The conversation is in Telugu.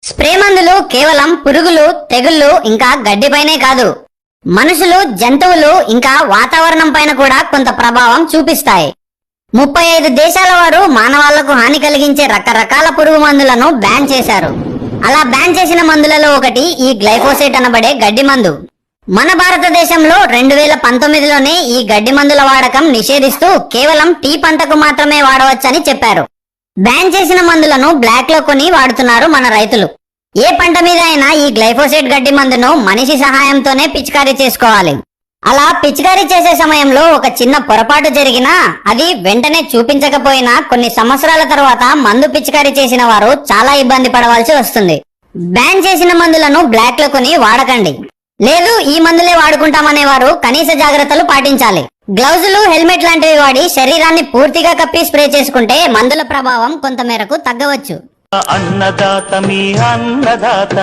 స్ప్రే మందులు కేవలం పురుగులు, తెగుళ్లు ఇంకా గడ్డిపైనే కాదు, మనుషులు, జంతువులు ఇంకా వాతావరణం పైన కూడా కొంత ప్రభావం చూపిస్తాయి. 35 దేశాల వారు మానవాళ్లకు హాని కలిగించే రకరకాల పురుగు మందులను బ్యాన్ చేశారు. అలా బ్యాన్ చేసిన మందులలో ఒకటి ఈ గ్లైఫోసేట్ అనబడే గడ్డి మందు. మన భారతదేశంలో 2019లోనే ఈ గడ్డి మందుల వాడకం నిషేధిస్తూ కేవలం టీ పంటకు మాత్రమే వాడవచ్చని చెప్పారు. బ్యాన్ చేసిన మందులను బ్లాక్ లో కొని వాడుతున్నారు మన రైతులు. ఏ పంట మీద అయినా ఈ గ్లైఫోసేట్ గడ్డి మందును మనిషి సహాయంతోనే పిచికారీ చేసుకోవాలి. అలా పిచికారీ చేసే సమయంలో ఒక చిన్న పొరపాటు జరిగినా అది వెంటనే చూపించకపోయినా కొన్ని సంవత్సరాల తర్వాత మందు పిచికారీ చేసిన వారు చాలా ఇబ్బంది పడవలసి వస్తుంది. బ్యాన్ చేసిన మందులను బ్లాక్ లో కొని వాడకండి. లేదు ఈ మందులే వాడుకుంటామనే వారు కనీస జాగ్రత్తలు పాటించాలి. గ్లౌజులు, హెల్మెట్ లాంటివి వాడి శరీరాన్ని పూర్తిగా కప్పి స్ప్రే చేసుకుంటే మందుల ప్రభావం కొంతమేరకు తగ్గవచ్చు. అన్నదాత మీ అన్నదాత.